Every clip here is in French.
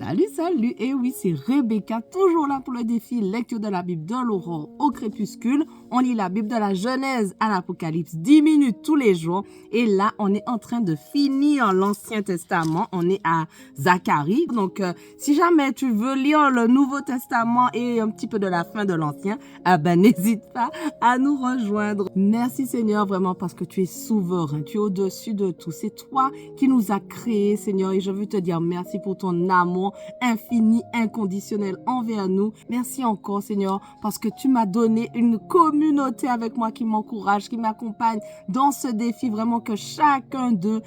Salut, salut, et oui, c'est Rebecca, toujours là pour le défi lecture de la Bible de l'aurore au crépuscule. On lit la Bible de la Genèse à l'Apocalypse 10 minutes tous les jours. Et là, on est en train de finir l'Ancien Testament. On est à Zacharie. Donc, si jamais tu veux lire le Nouveau Testament et un petit peu de la fin de l'Ancien, n'hésite pas à nous rejoindre. Merci Seigneur, vraiment, parce que tu es souverain, tu es au-dessus de tout. C'est toi qui nous as créés, Seigneur, et je veux te dire merci pour ton amour infini, inconditionnel envers nous. Merci encore, Seigneur, parce que tu m'as donné une communauté avec moi qui m'encourage, qui m'accompagne dans ce défi. Vraiment que chacun de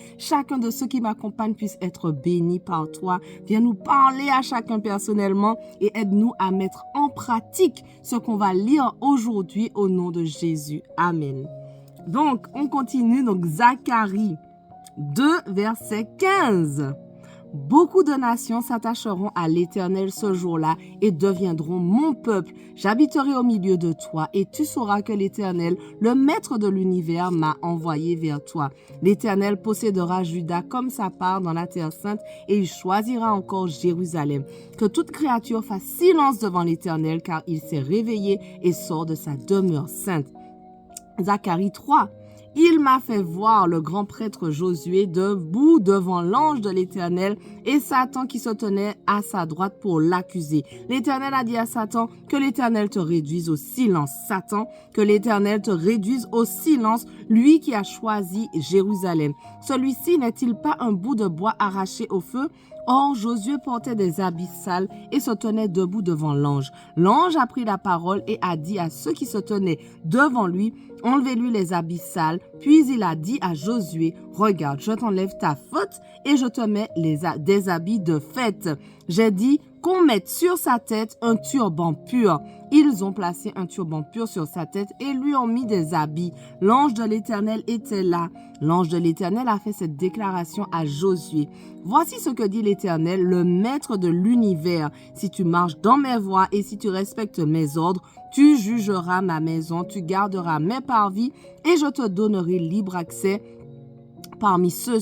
ceux qui m'accompagnent puisse être béni par toi. Viens nous parler à chacun personnellement et aide-nous à mettre en pratique ce qu'on va lire aujourd'hui au nom de Jésus. Amen. Donc, on continue. Donc, Zacharie 2, verset 15. Beaucoup de nations s'attacheront à l'Éternel ce jour-là et deviendront mon peuple. J'habiterai au milieu de toi et tu sauras que l'Éternel, le maître de l'univers, m'a envoyé vers toi. L'Éternel possédera Juda comme sa part dans la terre sainte et il choisira encore Jérusalem. Que toute créature fasse silence devant l'Éternel car il s'est réveillé et sort de sa demeure sainte. Zacharie 3. Il m'a fait voir le grand prêtre Josué debout devant l'ange de l'Éternel et Satan qui se tenait à sa droite pour l'accuser. L'Éternel a dit à Satan que l'Éternel te réduise au silence. Satan, que l'Éternel te réduise au silence, lui qui a choisi Jérusalem. Celui-ci n'est-il pas un bout de bois arraché au feu? Or, Josué portait des habits sales et se tenait debout devant l'ange. L'ange a pris la parole et a dit à ceux qui se tenaient devant lui, « Enlevez-lui les habits sales. » Puis il a dit à Josué, « Regarde, je t'enlève ta faute et je te mets des habits de fête. » J'ai dit qu'on mette sur sa tête un turban pur. Ils ont placé un turban pur sur sa tête et lui ont mis des habits. L'ange de l'Éternel était là. L'ange de l'Éternel a fait cette déclaration à Josué. Voici ce que dit l'Éternel, le maître de l'univers. Si tu marches dans mes voies et si tu respectes mes ordres, tu jugeras ma maison, tu garderas mes parvis et je te donnerai libre accès parmi ceux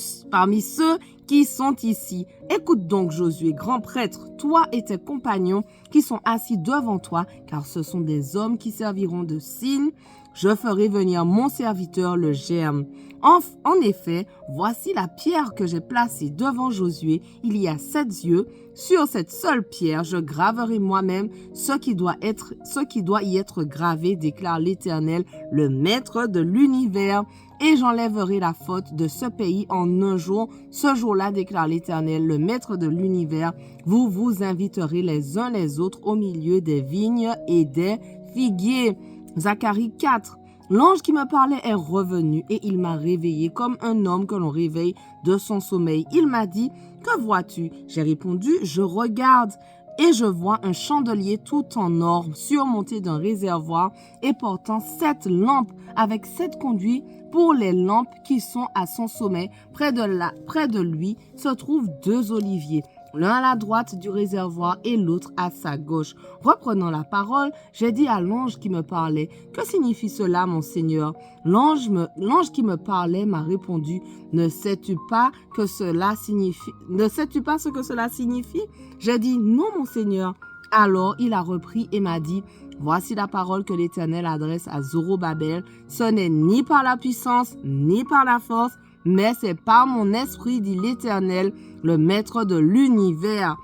qui sont ici. Écoute donc Josué, grand prêtre, toi et tes compagnons qui sont assis devant toi, car ce sont des hommes qui serviront de signe. Je ferai venir mon serviteur le germe. En effet, voici la pierre que j'ai placée devant Josué. Il y a 7 yeux. Sur cette seule pierre, je graverai moi-même ce qui doit y être gravé, déclare l'Éternel, le maître de l'univers. Et j'enlèverai la faute de ce pays en un jour. Ce jour-là, déclare l'Éternel, le maître de l'univers, vous vous inviterez les uns les autres au milieu des vignes et des figuiers. Zacharie 4. L'ange qui me parlait est revenu et il m'a réveillé comme un homme que l'on réveille de son sommeil. Il m'a dit, « Que vois-tu » J'ai répondu, « Je regarde. » Et je vois un chandelier tout en or surmonté d'un réservoir et portant 7 lampes avec 7 conduits pour les lampes qui sont à son sommet. Près de lui se trouvent 2 oliviers, l'un à la droite du réservoir et l'autre à sa gauche. Reprenant la parole, j'ai dit à l'ange qui me parlait, « Que signifie cela, mon Seigneur ?» L'ange qui me parlait m'a répondu, « Ne sais-tu pas ce que cela signifie ?» J'ai dit, « Non, mon Seigneur. » Alors il a repris et m'a dit, « Voici la parole que l'Éternel adresse à Zorobabel. Ce n'est ni par la puissance, ni par la force, mais c'est par mon esprit, dit l'Éternel, le maître de l'univers.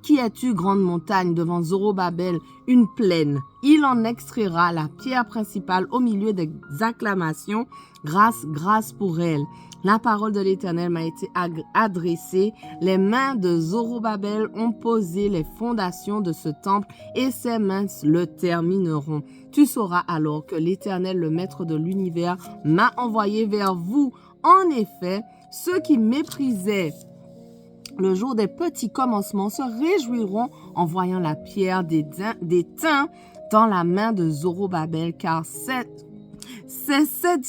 Qui es-tu, grande montagne, devant Zorobabel, une plaine? Il en extraira la pierre principale au milieu des acclamations. Grâce, grâce pour elle. La parole de l'Éternel m'a été adressée. Les mains de Zorobabel ont posé les fondations de ce temple et ses mains le termineront. Tu sauras alors que l'Éternel, le maître de l'univers, m'a envoyé vers vous. En effet, ceux qui méprisaient le jour des petits commencements se réjouiront en voyant la pierre d'étain dans la main de Zorobabel, car ces 7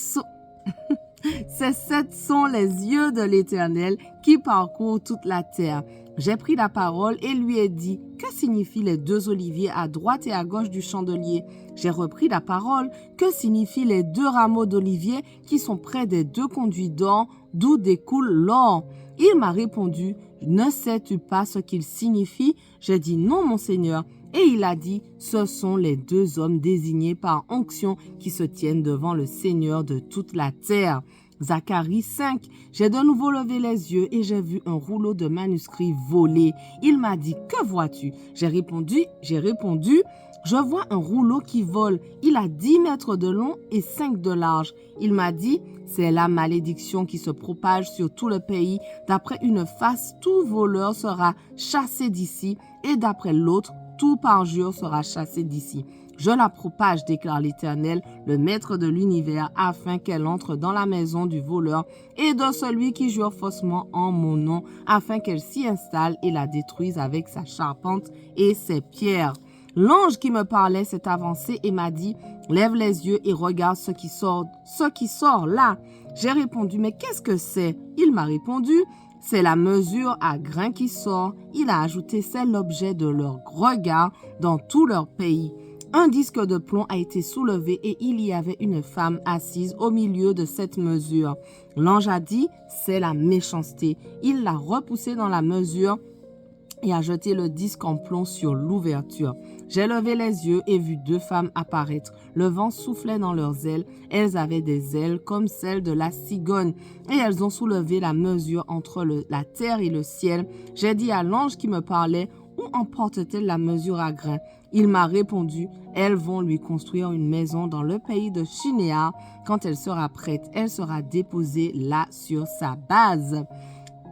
sont les yeux de l'Éternel qui parcourent toute la terre. J'ai pris la parole et lui ai dit, « Que signifient les 2 oliviers à droite et à gauche du chandelier ?» J'ai repris la parole, « Que signifient les 2 rameaux d'olivier qui sont près des 2 conduits d'or, d'où découle l'or ?» Il m'a répondu, Ne sais-tu pas ce qu'il signifie? J'ai dit non, mon Seigneur. Et il a dit, ce sont les 2 hommes désignés par onction qui se tiennent devant le Seigneur de toute la terre. Zacharie 5. J'ai de nouveau levé les yeux et j'ai vu un rouleau de manuscrits volé. Il m'a dit, que vois-tu? J'ai répondu, je vois un rouleau qui vole. Il a 10 mètres de long et 5 de large. Il m'a dit, c'est la malédiction qui se propage sur tout le pays. D'après une face, tout voleur sera chassé d'ici et d'après l'autre, tout parjure sera chassé d'ici. Je la propage, déclare l'Éternel, le maître de l'univers, afin qu'elle entre dans la maison du voleur et de celui qui jure faussement en mon nom, afin qu'elle s'y installe et la détruise avec sa charpente et ses pierres. L'ange qui me parlait s'est avancé et m'a dit, lève les yeux et regarde ce qui sort là. J'ai répondu, mais qu'est-ce que c'est? Il m'a répondu, c'est la mesure à grains qui sort. Il a ajouté, c'est l'objet de leur regard dans tout leur pays. Un disque de plomb a été soulevé et il y avait une femme assise au milieu de cette mesure. L'ange a dit, c'est la méchanceté. Il l'a repoussée dans la mesure et a jeté le disque en plomb sur l'ouverture. J'ai levé les yeux et vu 2 femmes apparaître. Le vent soufflait dans leurs ailes. Elles avaient des ailes comme celles de la cigogne et elles ont soulevé la mesure entre la terre et le ciel. J'ai dit à l'ange qui me parlait, où emporte-t-elle la mesure à grains? Il m'a répondu, elles vont lui construire une maison dans le pays de Shinéar. Quand elle sera prête, elle sera déposée là sur sa base.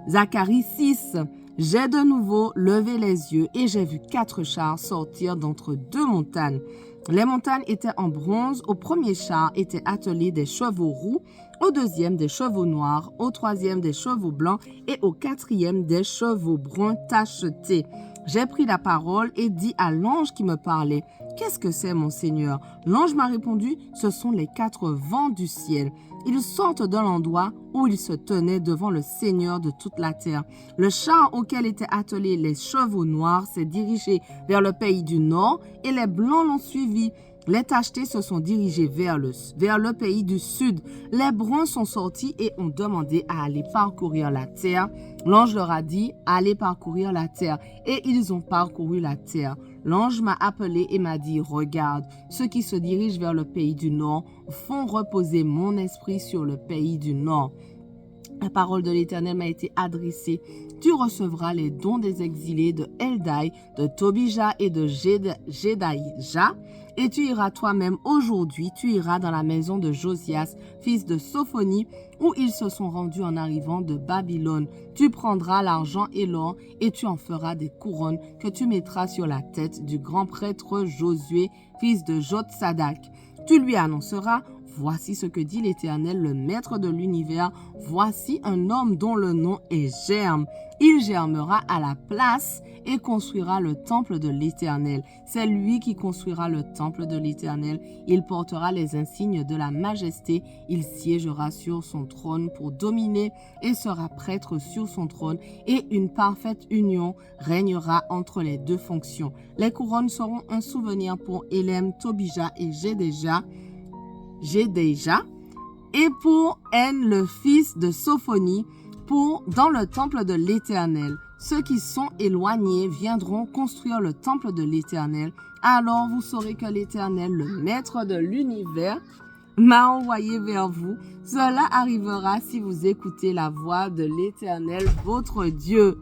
Zacharie 6. J'ai de nouveau levé les yeux et j'ai vu 4 chars sortir d'entre 2 montagnes. Les montagnes étaient en bronze. Au premier char étaient attelés des chevaux roux, au deuxième des chevaux noirs, au troisième des chevaux blancs et au quatrième des chevaux bruns tachetés. J'ai pris la parole et dit à l'ange qui me parlait, « Qu'est-ce que c'est, mon Seigneur ?» L'ange m'a répondu, « Ce sont les 4 vents du ciel. Ils sortent de l'endroit où ils se tenaient devant le Seigneur de toute la terre. Le char auquel étaient attelés les chevaux noirs s'est dirigé vers le pays du nord et les blancs l'ont suivi. Les tachetés se sont dirigés vers le pays du sud. Les bruns sont sortis et ont demandé à aller parcourir la terre. L'ange leur a dit, allez parcourir la terre. Et ils ont parcouru la terre. L'ange m'a appelé et m'a dit, regarde, ceux qui se dirigent vers le pays du nord font reposer mon esprit sur le pays du nord. La parole de l'Éternel m'a été adressée. Tu recevras les dons des exilés de Heldai, de Tobija et de Jedaïja. Et tu iras toi-même aujourd'hui, tu iras dans la maison de Josias, fils de Sophonie, où ils se sont rendus en arrivant de Babylone. Tu prendras l'argent et l'or et tu en feras des couronnes que tu mettras sur la tête du grand prêtre Josué, fils de Jotsadak. Tu lui annonceras, voici ce que dit l'Éternel, le maître de l'univers. Voici un homme dont le nom est Germe. Il germera à la place et construira le temple de l'Éternel. C'est lui qui construira le temple de l'Éternel. Il portera les insignes de la majesté. Il siégera sur son trône pour dominer et sera prêtre sur son trône. Et une parfaite union régnera entre les 2 fonctions. Les couronnes seront un souvenir pour Élem, Tobija et Jedaïja et pour En, le fils de Sophonie, dans le temple de l'Éternel. Ceux qui sont éloignés viendront construire le temple de l'Éternel. Alors vous saurez que l'Éternel, le maître de l'univers, m'a envoyé vers vous. Cela arrivera si vous écoutez la voix de l'Éternel, votre Dieu.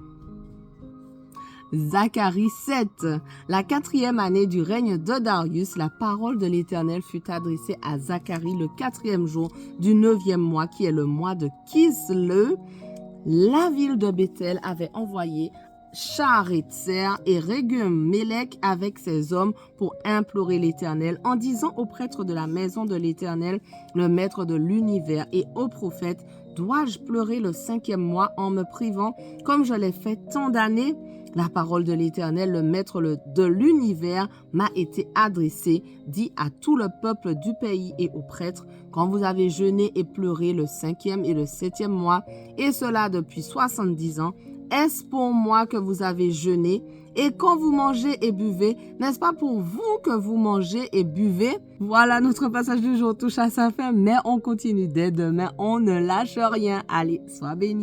Zacharie 7. La 4e année du règne de Darius, la parole de l'Éternel fut adressée à Zacharie le 4e jour du 9e mois, qui est le mois de Kislev. La ville de Béthel avait envoyé Sharezer et Régum-Mélec avec ses hommes pour implorer l'Éternel en disant au prêtre de la maison de l'Éternel, le maître de l'univers, et au prophète, dois-je pleurer le 5e mois en me privant comme je l'ai fait tant d'années? La parole de l'Éternel, le maître de l'univers, m'a été adressée, dit à tout le peuple du pays et aux prêtres, quand vous avez jeûné et pleuré le 5e et le 7e mois, et cela depuis 70 ans, est-ce pour moi que vous avez jeûné? Et quand vous mangez et buvez, n'est-ce pas pour vous que vous mangez et buvez? Voilà, notre passage du jour touche à sa fin, mais on continue dès demain, on ne lâche rien. Allez, sois bénis.